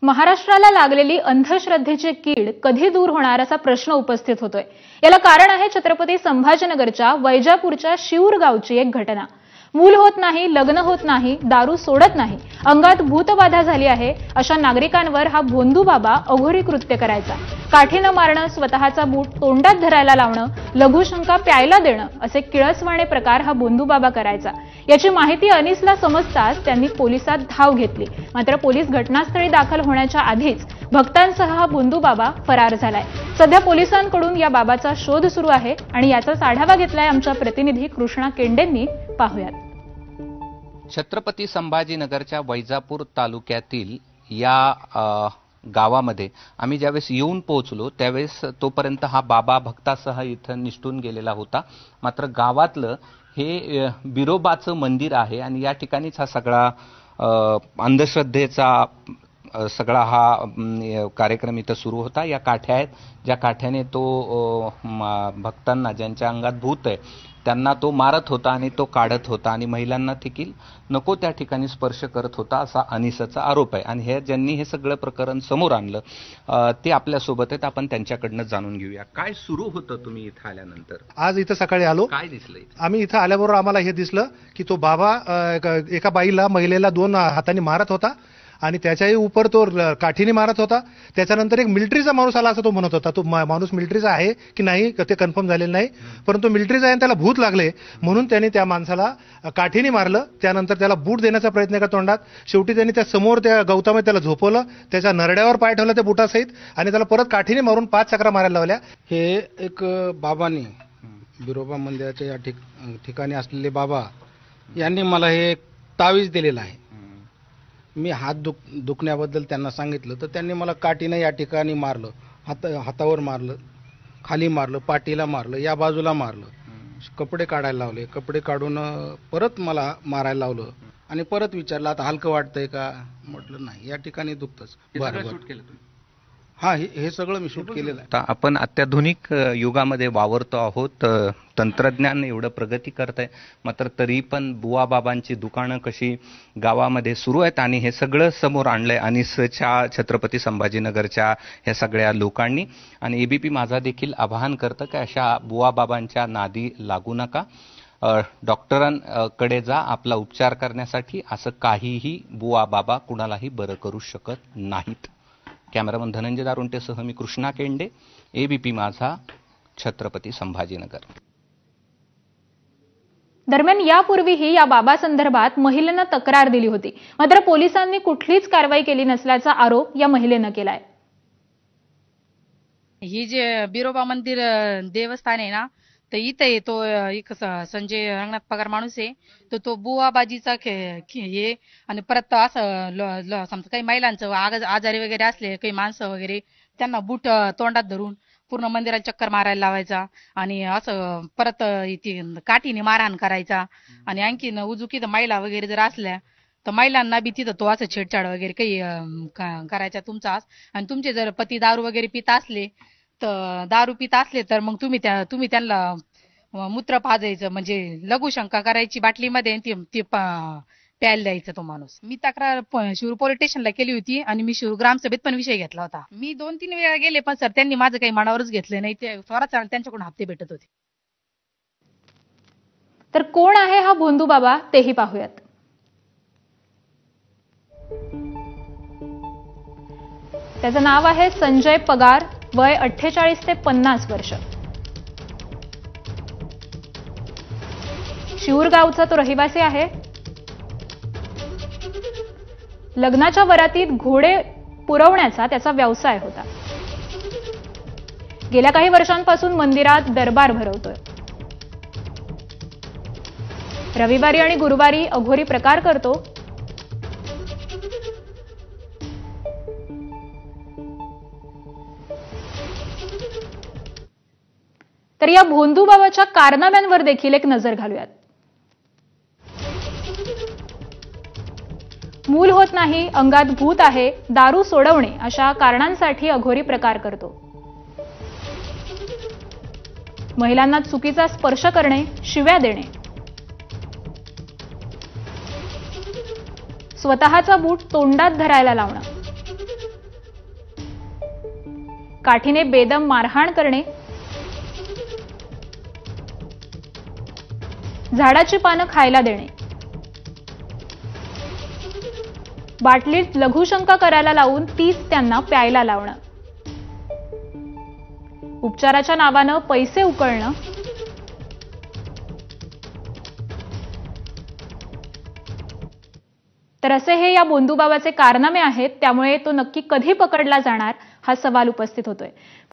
महाराष्ट्राला लागलेली अंधश्रद्धेची कीड कधी दूर होणार असा प्रश्न उपस्थित होतोय। याला कारण आहे छत्रपती संभाजीनगरच्या वैजापूरच्या शिऊर गावची एक घटना। मूल होत नाही, लग्न होत नाही, दारू सोडत नाही, अंगात भूतबाधा झाली आहे अशा नागरिकांवर हा भोंदू बाबा अघोरी कृत्य करायचा। काठीनं मारणं, स्वतःचा बूट तोंडात धरायला लावणं, लघुशंका प्यायला देणं असे किळसवाणे प्रकार हा भोंदू बाबा करायचा। याची माहिती अनिसला समजताच त्यांनी पोलिसात धाव घेतली। मात्र पोलीस घटनास्थळी दाखल होण्याच्या आधीच भक्तांसह हा भोंदू बाबा फरार झालाय। सध्या पोलिसांकडून या बाबाचा शोध सुरू आहे आणि याचाच आढावा घेतलाय आमच्या प्रतिनिधी कृष्णा केंडेंनी। पाहूयात। छत्रपती संभाजीनगरच्या वैजापूर तालुक्यातील या गावामध्ये आम्ही ज्यावेळेस येऊन पोहोचलो त्यावेळेस तोपर्यंत हा बाबा भक्तासह इथं निष्ठून गेलेला होता। मात्र गावातलं हे बिरोबाचं मंदिर आहे आणि या ठिकाणीच हा सगळा अंधश्रद्धेचा सगळा हा कार्यक्रम इथं सुरू होता। या काठ्या आहेत, ज्या काठ्याने तो भक्तांना ज्यांच्या अंगात भूत आहे त्यांना तो मारत होता आणि तो काढत होता आणि महिलांना देखील नको त्या ठिकाणी स्पर्श करत होता असा अनिसचा आरोप आहे। आणि हे ज्यांनी हे सगळं प्रकरण समोर आणलं ते आपल्यासोबत आहेत, आपण त्यांच्याकडनं जाणून घेऊया। काय सुरू होतं तुम्ही इथं आल्यानंतर? आज इथं सकाळी आलो, काय दिसलं? आम्ही इथं आल्याबरोबर आम्हाला हे दिसलं की तो बाबा एका बाईला, महिलेला 2 हातांनी मारत होता आणि त्याच्याही उपर तो काठीने मारत होता। त्याच्यानंतर एक मिलिटरीचा माणूस आला असं तो म्हणत होता। तो माणूस मिलिटरीचा आहे की नाही ते कन्फर्म झालेलं नाही, परंतु मिलिटरीचा आहे आणि त्याला भूत लागले म्हणून त्यांनी त्या माणसाला काठीने मारलं। त्यानंतर त्याला बूट देण्याचा प्रयत्न केला तोंडात। शेवटी त्यांनी त्या समोर त्या गवतामध्ये त्याला झोपवलं, त्याच्या नरड्यावर पाय ठेवला त्या बुटासहित आणि त्याला परत काठीने मारून 5 चक्रा मारायला लावल्या। हे एक बाबांनी, बिरोबा मंदिराच्या या ठिकाणी असलेले बाबा यांनी मला हे तावीज दिलेलं आहे। मी हात दुखण्याबद्दल त्यांना सांगितलं तर त्यांनी मला काठीनं या ठिकाणी मारलं, हातावर मारलं, खाली मारलं, पाठीला मारलं, या बाजूला मारलं, कपडे काढायला लावले, कपडे काढून परत मला मारायला लावलं आणि परत विचारलं आता हलकं वाटतंय का? म्हटलं नाही, या ठिकाणी दुखतंच। बरं, हा, हे सगळं मी शूट केलेलं आहे। आपण अत्याधुनिक युगामध्ये वावरतो आहोत, तंत्रज्ञान एवढं प्रगती करत आहे, मात्र तरी पण बुवा बाबांची दुकानं कशी गावामध्ये सुरू आहेत आणि हे सगळं समोर आणलंय अनिसच्या छत्रपती संभाजीनगरच्या ह्या सगळ्या लोकांनी। आणि एबीपी माझा देखील आवाहन करतं की अशा बुवा बाबांच्या नादी लागू नका, डॉक्टरांकडे जा आपला उपचार करण्यासाठी। असं काहीही बुवा बाबा कुणालाही बरं करू शकत नाहीत। कॅमेरामन धनंजय दारुंटेसह मी कृष्णा केंडे, एबीपी माझा, छत्रपती संभाजीनगर। दरम्यान यापूर्वीही या बाबा संदर्भात महिलेनं तक्रार दिली होती, मात्र पोलिसांनी कुठलीच कारवाई केली नसल्याचा आरोप या महिलेनं केलाय। ही जे बिरोबा मंदिर देवस्थान आहे ना, तर इथे तो एक संजय रंगनाथ पगार माणूस आहे, तर तो बुवाबाजीचा हे आणि परत असं समजा काही महिलांचं आजारी वगैरे असले, काही माणसं वगैरे त्यांना बूट तोंडात धरून पूर्ण मंदिरात चक्कर मारायला लावायचा आणि असं परत काठीने मारहाण करायचा। आणि आणखीन उजुकीत महिला वगैरे जर असल्या तर महिलांना बी तिथं तो असं छेडछाड वगैरे काही करायचा तुमचा। आणि तुमचे जर पती दारू वगैरे पित असले तर मग तुम्ही त्यांना मूत्र पाजायचं, म्हणजे लघुशंका करायची बाटलीमध्ये, ती प्यायला द्यायचा तो माणूस। मी तक्रार शिरूर पोलीस स्टेशनला केली होती आणि मी शिरूर ग्रामसभेत पण विषय घेतला होता। मी 2-3 वेळा गेले पण सर त्यांनी माझं काही मनावरच घेतलं नाही, ते स्वतःच त्यांच्याकडून हप्ते भेटत होते। तर कोण आहे हा भोंदू बाबा तेही पाहूयात। त्याचं नाव आहे संजय पगार, वय 48 ते 50 वर्ष। शिऊर गावचा तो रहिवासी आहे। लग्नाच्या वरातीत घोडे पुरवण्याचा त्याचा व्यवसाय होता। गेल्या काही वर्षांपासून मंदिरात दरबार भरवतोय। रविवारी आणि गुरुवारी अघोरी प्रकार करतो। तर या भोंदू बाबाच्या कारनाम्यांवर देखील एक नजर घालूयात। मूल होत नाही, अंगात भूत आहे, दारू सोडवणे अशा कारणांसाठी अघोरी प्रकार करतो। महिलांना चुकीचा स्पर्श करणे, शिव्या देणे, स्वतःचा बूट तोंडात धरायला लावणं, काठीने बेदम मारहाण करणे, झाडाची पानं खायला देणे, बाटलीत लघुशंका करायला लावून तीच त्यांना प्यायला लावणं, उपचाराच्या नावानं पैसे उकळणं, तर असे हे या बोंधूबाबाचे कारनामे आहेत. त्यामुळे तो नक्की कधी पकडला जाणार हा सवाल उपस्थित होतोय.